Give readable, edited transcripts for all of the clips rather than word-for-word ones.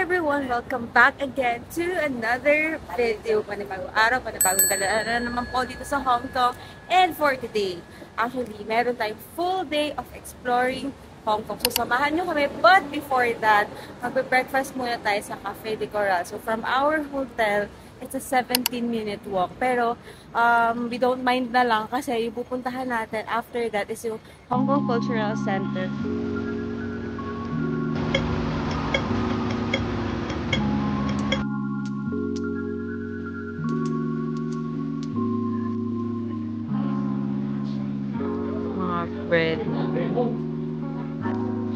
everyone! Welcome back again to another video. Panibagong araw, panibagong galana naman po dito sa Hong Kong. And for today, actually, meron tayong full day of exploring Hong Kong. So, samahan nyo kami. But before that, magbe-breakfast muna tayo sa Cafe de Coral. So, from our hotel, it's a 17-minute walk. Pero, we don't mind na lang kasi yung pupuntahan natin after that is yung Hong Kong Cultural Center. Bread.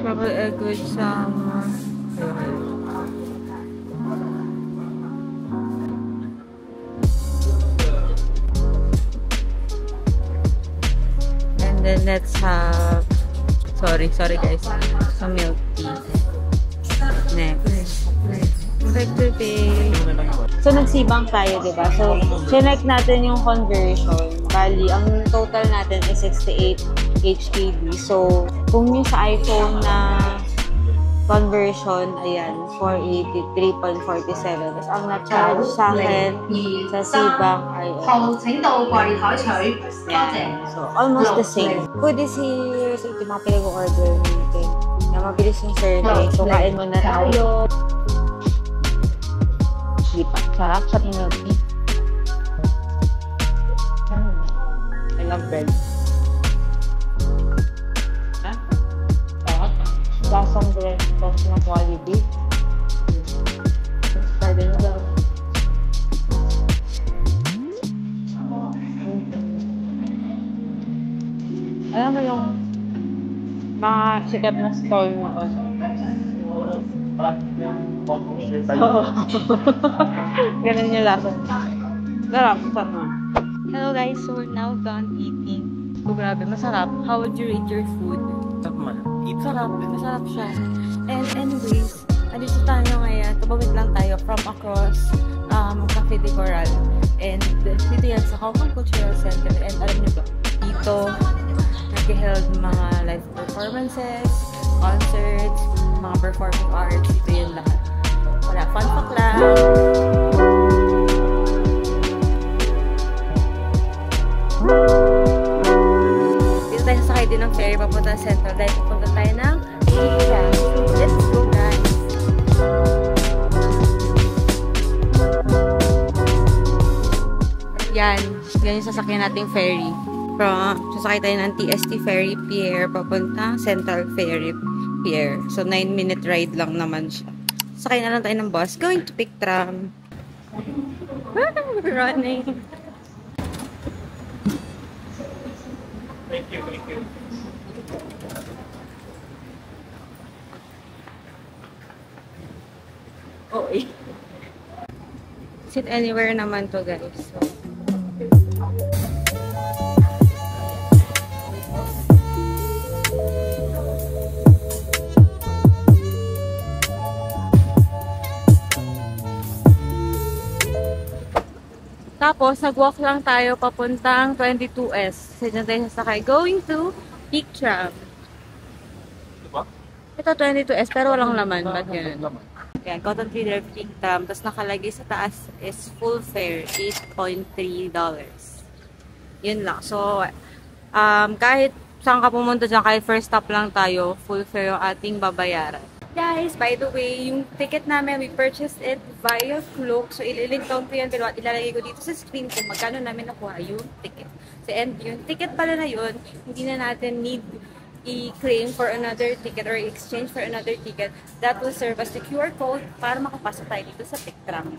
Probably a good summer. And then let's have sorry guys, some milk tea. Next. So, nagsibang tayo, diba? So, check natin yung conversion. Bali, ang total natin is 68 HKD. So, kung yung sa iPhone na conversion, ayan, 483.47. Tapos, ang na-charge sa akin sa Sibang ay so, almost the same. Food is here. So, ito mga pinag-order natin. Mabilis yung survey. So, kain muna tayo. Lipat. Sarap sa milk tea. I love bread. Ha? Sarap. Lasang bread. Tapos na quality. Pwede nyo lang. Alam mo yung mga sikat na stall mo. Ganun yung lasa. Sarap. Hello guys, so we're now done eating. So grabe, masarap. How would you rate your food? Sarap. Masarap siya. And anyways, andito tayo ngayon. Tumawid lang tayo from across Cafe de Coral. And dito yan sa Hong Kong Cultural Center. And alam niyo ba, dito nag-held mga live performances, concerts, mga performing arts, dito yun lahat. Wala, fun fact lang. Dito tayo sasakay din ng ferry papunta sa Central dahil pupunta tayo ng Asia. Let's go guys! Yan yung sasakyan nating ferry. Sasakay tayo ng TST Ferry Pier papunta Central Ferry Pier. So, 9-minute ride lang naman siya. Sakay na lang tayo ng bus. Going to pick tram. We're running. Thank you. Oh, eh. Sit anywhere naman to guys. So, tapos, nag-walk lang tayo papuntang 22S. Kasi dyan tayo sasakay. Going to Peak Tram. Diba? Ito 22S, pero walang laman. Ba't ganun? Yan, Cotton Feeder Peak Tram. Tapos nakalagay sa taas is full fare, $8.3. Yun lang. So, kahit saan ka pumunta dyan, kahit first stop lang tayo, full fare yung ating babayaran. Guys, by the way, yung ticket namin, we purchased it via Klook. So, ililink down ko yan, pero ilalagay ko dito sa screen kung magkano namin nakuha yung ticket. So, and yung ticket pala na yun, hindi na natin need i-claim for another ticket or exchange for another ticket. That will serve as the QR code para makapasok tayo dito sa Peak Tram.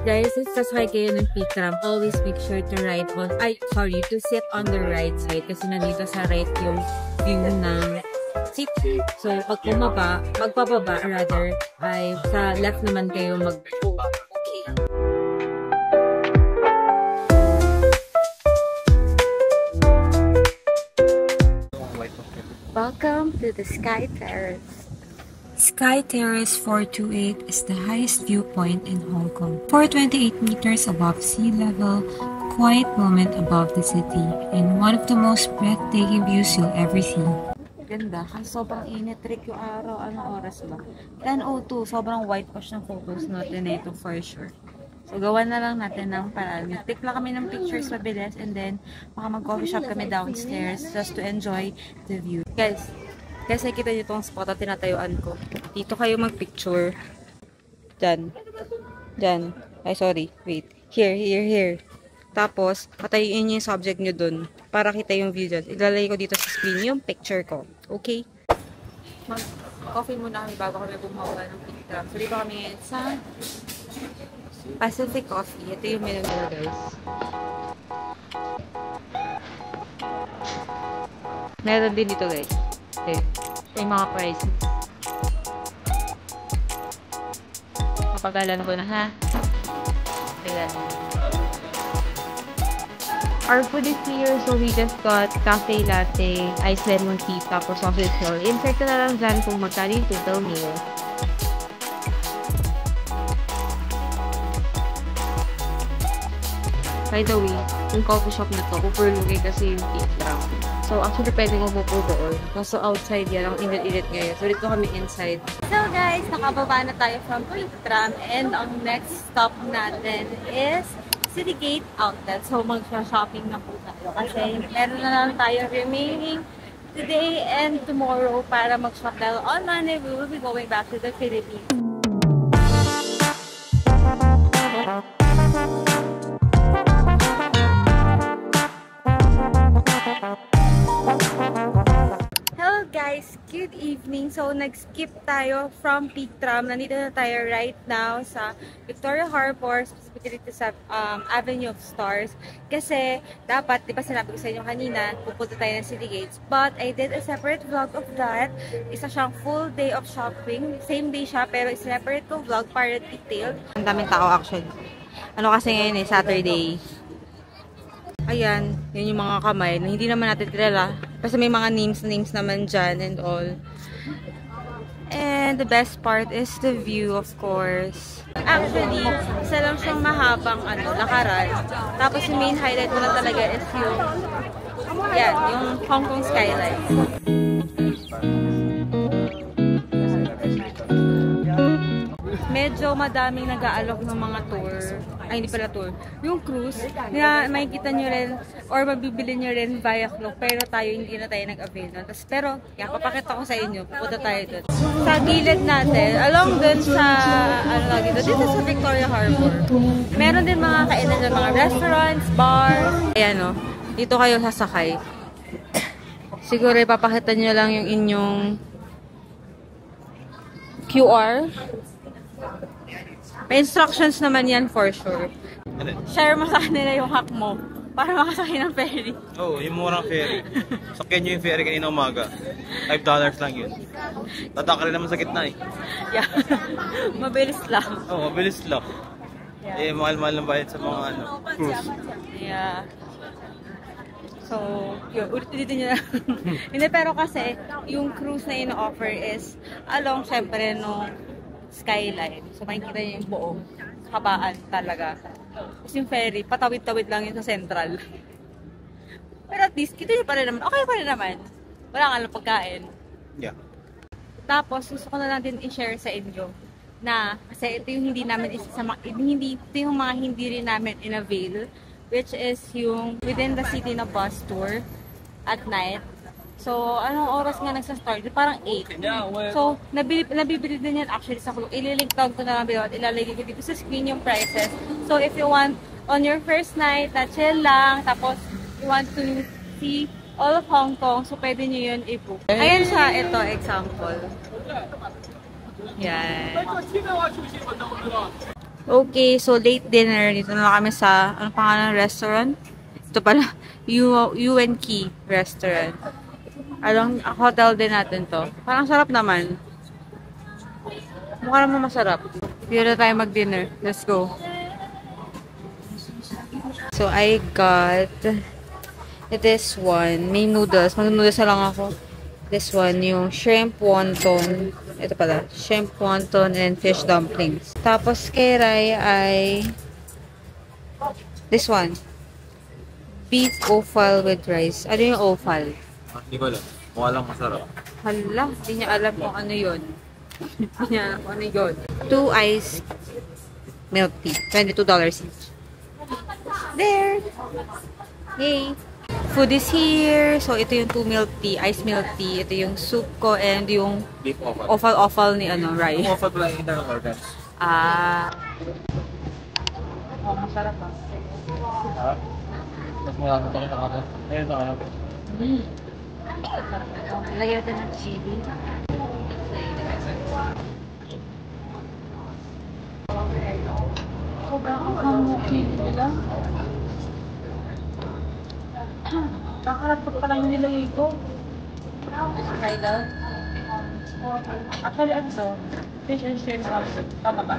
Guys, if sasakay kayo ng Peak Tram, always make sure to to sit on the right side kasi nandito sa right yung view ng seat. So, pag magpababa rather, ay sa left naman kayo okay. Welcome to the Sky Terrace. Sky Terrace 428 is the highest viewpoint in Hong Kong. 428 meters above sea level, quiet moment above the city, and one of the most breathtaking views you'll ever see. Ganda. Kasi sobrang init. Trick yung araw. Anong oras ba? 10:02. Sobrang whitewash ng photos natin ito for sure. So, gawa na lang natin ng paraan. Take lang kami ng pictures mabilis and then baka mag-coffee shop kami downstairs just to enjoy the view. Guys, nakikita niyo itong spot na tinatayuan ko. Dito kayo mag-picture. Diyan. Diyan. Ay, sorry. Wait. Here. Tapos, patayuin niyo yung subject niyo dun para kita yung view dyan. Ilalagay ko dito sa screen yung picture ko. Okay? Mag-coffee muna kami bago kami bumawa ng picture. So, dito kami ngayon sa Pacific Coffee. Ito yung menu nila, guys. Meron din dito, guys. Okay. May mga prices. Kapagalan ko na, ha? Ayan. Our food is here, so we just got cafe latte, iced lemon tea, tapos sausage roll. Insert ko na lang dyan kung magkano yung total meal. By the way, yung coffee shop na to, overlooking kasi yung Peak Tram. So, actually, pwede ko po doon. Kaso outside yan, ang init-init ngayon. So, dito kami inside. So, guys, nakababa na tayo from Peak Tram. And ang next stop natin is Citygate Outlet. So, mag-shopping na po tayo. Kasi, meron na lang tayo remaining today and tomorrow para mag-shop. Dahil on Monday, we will be going back to the Philippines. Guys, good evening. So, nag-skip tayo from Peak Tram. Nandito na tayo right now sa Victoria Harbour, specifically sa Avenue of Stars. Kasi, dapat, di ba sinabi ko sa inyo kanina, pupunta tayo ng City Gates. But, I did a separate vlog of that. Isa siyang full day of shopping. Same day siya, pero separate ko vlog para detailed. Ang daming tao actually. Ano kasi ngayon eh, Saturday. Ayan, yun yung mga kamay na hindi naman natin kilala. Kasi may mga names naman dyan and all. And the best part is the view, of course. Actually, isa lang siyang mahabang lakaran. Tapos yung main highlight mo na talaga is yung Hong Kong skyline. Medyo madaming nag-aalok ng mga tour. Ay, hindi pala tour. Yung cruise, na makikita nyo rin or mabibili nyo rin via Klook. Pero tayo, hindi na tayo nag-avail nun. Pero, papakita ko sa inyo. Pupunta tayo dun. Sa gilid natin, along dun sa, dito sa Victoria Harbour. Meron din mga kainan ng mga restaurants, bars. Ayan o, dito kayo sasakay. Siguro, ipapakita nyo lang yung inyong QR. May instructions naman yan for sure. Share mo sa kanila yung hack mo para makasakay ng ferry. Oo, yung murang ferry. Sakyan nyo yung ferry kanina umaga. $5 lang yun. Tataka rin naman sa gitna eh. Yeah. Mabilis lang. Oo, mabilis lang. Yeah. Eh, mahal-mahal ng bayad sa mga cruise. Yeah. So, yun, ulit-ulitin nyo na. Hindi, pero kasi, yung cruise na ino-offer is along, syempre, nung skyline. So, makikita nyo yung buong kabaan talaga. Tapos yung ferry, patawid-tawid lang yun sa central. Pero at least, kita nyo pa rin naman. Okay pa rin naman. Wala nga lang pagkain. Yeah. Tapos, gusto ko na lang din i-share sa inyo na, kasi ito yung hindi namin ito yung mga hindi rin namin in-avail, which is yung within the city na bus tour at night. So, anong oras nga nagsa-start? Parang 8. So, nabibili din yan actually sa Klook. Ililink down ko na lang below at ilalagay ko dito sa screen yung prices. So, if you want on your first night na chill lang, tapos you want to see all of Hong Kong, so pwede nyo yun i-book. Ayan siya, ito, example. Yan. Okay, so late dinner. Dito na kami sa, ano pangalan ng restaurant? Ito pala, UNK restaurant. Along hotel din natin to. Parang sarap naman. Mukha naman masarap. Dito na tayo mag-dinner. Let's go. So, I got this one. May noodles. Mag-noodles na lang ako. This one, yung shrimp wonton ito pala, shrimp wonton and fish dumplings. Tapos kay Rai ay this one. Beef offal with rice. Ano yung offal? Hindi ko alam. Mukha lang masarap. Hala, hindi niya alam kung ano yun. Hindi niya alam kung ano yun. 2 iced milk tea. $22 each. There! Yay! Food is here. So, ito yung 2 milk tea, iced milk tea. Ito yung soup ko and yung Beef offal. offal ni ano, Rai. Yung offal pala yung internal organs. Ah. Oh, masarap ah. Ha? Mas marami pa kita kapag. Ayun na kaya. Lagyan natin ng chili. Sobrang ang chili nila. Nakakarapot pa lang yung nilagay ko. Try daw. Actually, ano to? Fish and shrimp salad. Tama ba?